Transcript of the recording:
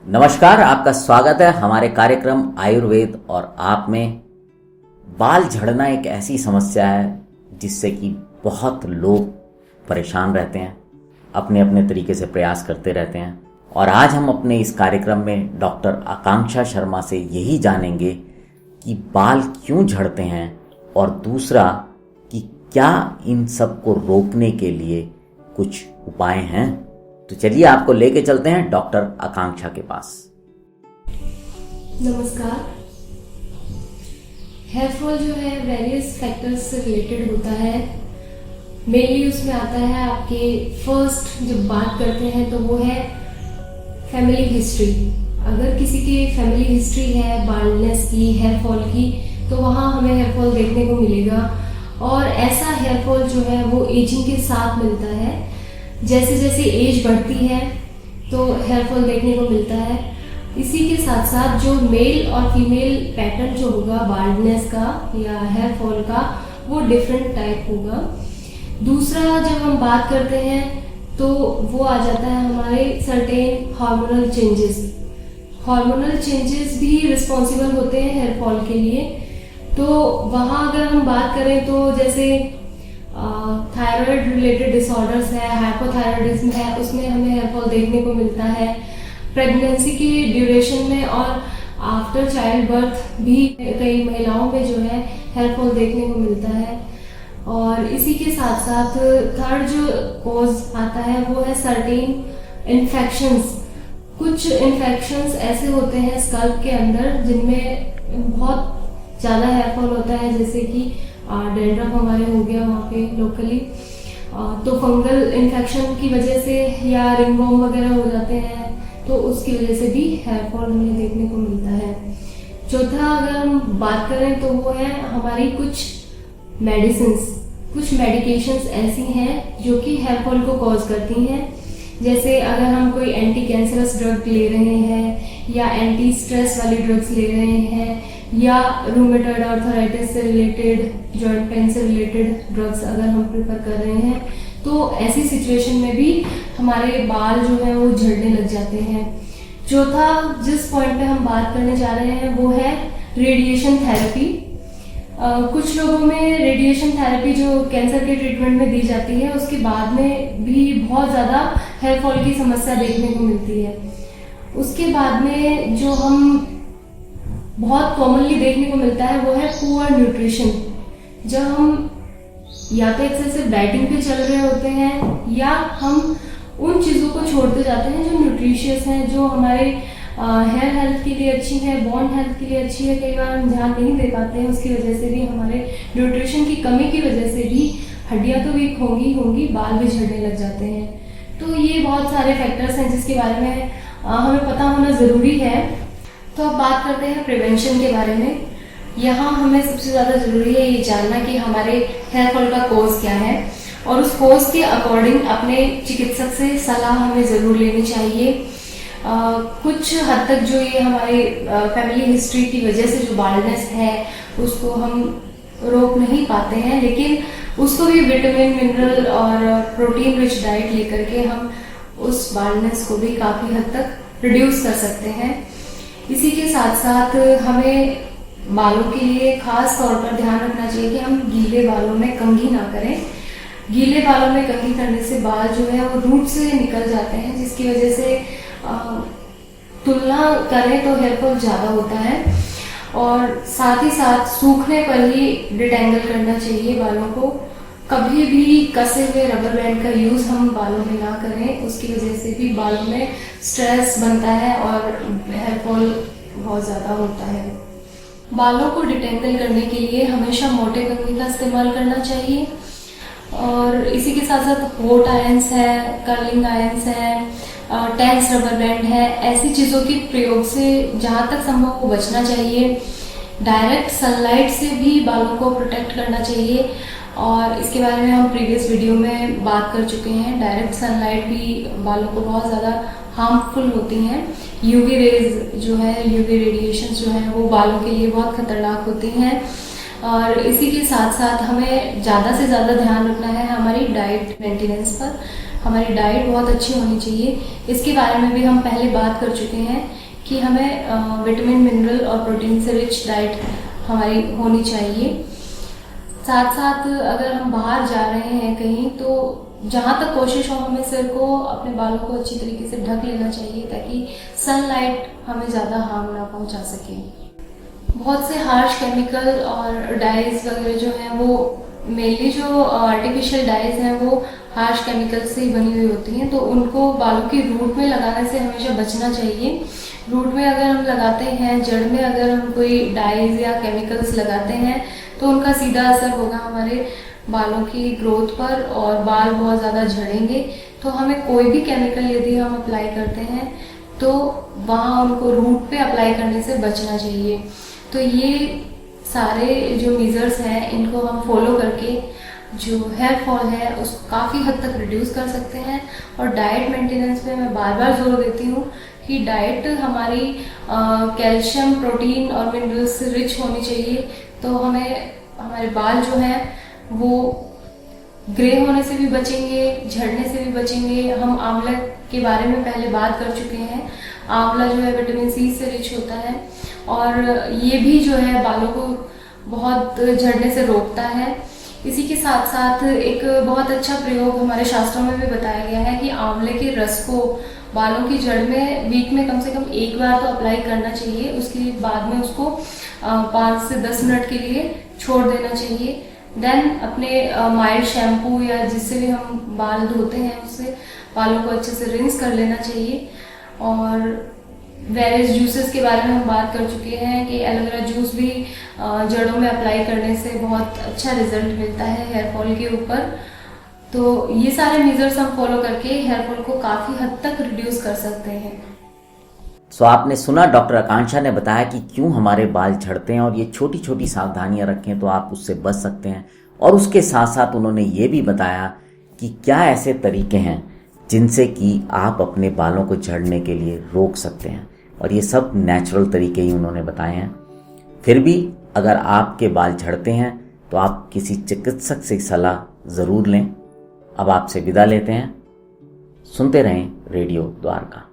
नमस्कार, आपका स्वागत है हमारे कार्यक्रम आयुर्वेद और आप में। बाल झड़ना एक ऐसी समस्या है जिससे कि बहुत लोग परेशान रहते हैं, अपने अपने तरीके से प्रयास करते रहते हैं। और आज हम अपने इस कार्यक्रम में डॉक्टर आकांक्षा शर्मा से यही जानेंगे कि बाल क्यों झड़ते हैं और दूसरा कि क्या इन सब को रोकने के लिए कुछ उपाय हैं। तो चलिए आपको लेके चलते हैं डॉक्टर आकांक्षा के पास। नमस्कार। हेयर फॉल जो है वेरियस फैक्टर्स से रिलेटेड होता है। मेनली उसमें आता है आपके फर्स्ट जब बात करते हैं तो वो है फैमिली हिस्ट्री। अगर किसी की फैमिली हिस्ट्री है बाल्डनेस की, हेयर फॉल की, तो वहाँ हमें हेयर फॉल देखने को मिलेगा। और ऐसा हेयर फॉल जो है वो एजिंग के साथ मिलता है। जैसे जैसे एज बढ़ती है तो हेयर फॉल देखने को मिलता है। इसी के साथ साथ जो मेल और फीमेल पैटर्न जो होगा बाल्डनेस का या हेयर फॉल का, वो डिफरेंट टाइप होगा। दूसरा जब हम बात करते हैं तो वो आ जाता है हमारे certain hormonal changes. Hormonal changes भी रिस्पॉन्सिबल होते हैं हेयर फॉल के लिए। तो वहाँ अगर हम बात करें तो जैसे थायराइड रिलेटेड डिसऑर्डर्स है, हाइपोथायराइडिज्म है, उसमें हमें हेयर फॉल देखने को मिलता है। प्रेगनेंसी की ड्यूरेशन में और आफ्टर चाइल्ड बर्थ भी कई महिलाओं में जो है हेयर फॉल देखने को मिलता है। और इसी के साथ साथ थर्ड जो कॉज आता है वो है सर्टेन इन्फेक्शंस। कुछ इन्फेक्शंस ऐसे होते हैं स्कल्प के अंदर जिनमें बहुत ज़्यादा हेयर फॉल होता है, जैसे कि डेंड्रफ हमारे हो गया वहाँ पे लोकली, तो फंगल इन्फेक्शन की वजह से या रिंगवर्म वगैरह हो जाते हैं तो उसकी वजह से भी हेयर फॉल हमें देखने को मिलता है। चौथा अगर हम बात करें तो वो है हमारी कुछ मेडिसिन्स। कुछ मेडिकेशंस ऐसी हैं जो कि हेयर फॉल को कॉज करती हैं। जैसे अगर हम कोई एंटी कैंसरस ड्रग ले रहे हैं या एंटी स्ट्रेस वाली ड्रग्स ले रहे हैं या रूमेटॉइड आर्थराइटिस से रिलेटेड, जॉइंट पेन से रिलेटेड ड्रग्स अगर हम प्रेफर कर रहे हैं तो ऐसी सिचुएशन में भी हमारे बाल जो है वो झड़ने लग जाते हैं। चौथा जिस पॉइंट पे हम बात करने जा रहे हैं वो है रेडिएशन थेरेपी। कुछ लोगों में रेडिएशन थेरेपी जो कैंसर के ट्रीटमेंट में दी जाती है उसके बाद में भी बहुत ज़्यादा हेयर फॉल की समस्या देखने को मिलती है। उसके बाद में जो हम बहुत कॉमनली देखने को मिलता है वो है पुअर न्यूट्रिशन। जब हम या तो एक्सेसिव डाइटिंग पे चल रहे होते हैं या हम उन चीज़ों को छोड़ते जाते हैं जो न्यूट्रिशियस हैं, जो हमारे हेयर हेल्थ के लिए अच्छी है, बोन हेल्थ के लिए अच्छी है। कई बार हम ध्यान नहीं दे पाते हैं, उसकी वजह से भी हमारे न्यूट्रिशन की कमी की वजह से भी हड्डियाँ तो वीक होंगी, बाल भी झड़ने लग जाते हैं। तो ये बहुत सारे फैक्टर्स हैं जिसके बारे में हमें पता होना ज़रूरी है। तो अब बात करते हैं प्रिवेंशन के बारे में। यहाँ हमें सबसे ज़्यादा ज़रूरी है ये जानना कि हमारे हेयर फॉल का कोज क्या है और उस कोज के अकॉर्डिंग अपने चिकित्सक से सलाह हमें ज़रूर लेनी चाहिए। कुछ हद तक जो ये हमारे फैमिली हिस्ट्री की वजह से जो बाल्डनेस है उसको हम रोक नहीं पाते हैं, लेकिन उसको भी विटामिन, मिनरल और प्रोटीन रिच डाइट लेकर के हम उस बाल्डनेस को भी काफ़ी हद तक रिड्यूस कर सकते हैं। इसी के साथ साथ हमें बालों के लिए खास तौर पर ध्यान रखना चाहिए कि हम गीले बालों में कंघी ना करें। गीले बालों में कंघी करने से बाल जो है वो रूट से निकल जाते हैं, जिसकी वजह से तुलना करें तो हेयर फॉल ज़्यादा होता है। और साथ ही साथ सूखने पर ही डिटेंगल करना चाहिए बालों को। कभी भी कसे हुए रबर बैंड का यूज़ हम बालों में ना करें, उसकी वजह से भी बालों में स्ट्रेस बनता है और हेयर फॉल बहुत ज़्यादा होता है। बालों को डिटेंगल करने के लिए हमेशा मोटे कंघी का इस्तेमाल करना चाहिए। और इसी के साथ साथ हॉट आयंस है, कर्लिंग आयंस है, टेंस रबर बैंड है, ऐसी चीज़ों के प्रयोग से जहाँ तक संभव हो बचना चाहिए। डायरेक्ट सनलाइट से भी बालों को प्रोटेक्ट करना चाहिए और इसके बारे में हम प्रीवियस वीडियो में बात कर चुके हैं। डायरेक्ट सनलाइट भी बालों को बहुत ज़्यादा हार्मफुल होती हैं। यूवी रेज जो है, यूवी रेडिएशन जो है वो बालों के लिए बहुत खतरनाक होती हैं। और इसी के साथ साथ हमें ज़्यादा से ज़्यादा ध्यान रखना है हमारी डाइट मेंटेनेंस पर। हमारी डाइट बहुत अच्छी होनी चाहिए। इसके बारे में भी हम पहले बात कर चुके हैं कि हमें विटामिन, मिनरल और प्रोटीन से रिच डाइट हमारी होनी चाहिए। साथ साथ अगर हम बाहर जा रहे हैं कहीं, तो जहाँ तक कोशिश हो हमें सिर को, अपने बालों को अच्छी तरीके से ढक लेना चाहिए ताकि सनलाइट हमें ज़्यादा हार्म ना पहुँचा सके। बहुत से हार्श केमिकल और डाइज वगैरह जो हैं वो मेनली जो आर्टिफिशियल डाइज हैं वो हार्श केमिकल से ही बनी हुई होती हैं, तो उनको बालों की रूट में लगाने से हमेशा बचना चाहिए। रूट में अगर हम लगाते हैं, जड़ में अगर हम कोई डाइज या केमिकल्स लगाते हैं तो उनका सीधा असर होगा हमारे बालों की ग्रोथ पर और बाल बहुत ज़्यादा झड़ेंगे। तो हमें कोई भी केमिकल यदि हम अप्लाई करते हैं तो वहाँ उनको रूट पे अप्लाई करने से बचना चाहिए। तो ये सारे जो मेजर्स हैं इनको हम फॉलो करके जो हेयर फॉल है उसको काफ़ी हद तक रिड्यूस कर सकते हैं। और डाइट मेंटेनेंस पे मैं बार बार जोर देती हूँ कि डाइट हमारी कैल्शियम, प्रोटीन और मिनरल्स से रिच होनी चाहिए। तो हमें हमारे बाल जो हैं वो ग्रे होने से भी बचेंगे, झड़ने से भी बचेंगे। हम आंवला के बारे में पहले बात कर चुके हैं। आंवला जो है विटामिन सी से रिच होता है और ये भी जो है बालों को बहुत झड़ने से रोकता है। इसी के साथ साथ एक बहुत अच्छा प्रयोग हमारे शास्त्रों में भी बताया गया है कि आंवले के रस को बालों की जड़ में वीक में कम से कम एक बार तो अप्लाई करना चाहिए। उसके बाद में उसको 5 से 10 मिनट के लिए छोड़ देना चाहिए। देन अपने माइल्ड शैम्पू या जिससे भी हम बाल धोते हैं उससे बालों को अच्छे से रिंस कर लेना चाहिए। और वेरियस जूसेस के बारे में हम बात कर चुके हैं कि एलोवेरा जूस भी जड़ों में अप्लाई करने से बहुत अच्छा रिजल्ट मिलता है हेयर फॉल के ऊपर। तो ये सारे मेजर्स हम फॉलो करके हेयर फॉल को काफ़ी हद तक रिड्यूस कर सकते हैं। सो आपने सुना डॉक्टर आकांक्षा ने बताया कि क्यों हमारे बाल झड़ते हैं और ये छोटी छोटी सावधानियां रखें तो आप उससे बच सकते हैं। और उसके साथ साथ उन्होंने ये भी बताया कि क्या ऐसे तरीके हैं जिनसे कि आप अपने बालों को झड़ने के लिए रोक सकते हैं, और ये सब नेचुरल तरीके ही उन्होंने बताए हैं। फिर भी अगर आपके बाल झड़ते हैं तो आप किसी चिकित्सक से सलाह ज़रूर लें। अब आपसे विदा लेते हैं। सुनते रहें रेडियो द्वारका।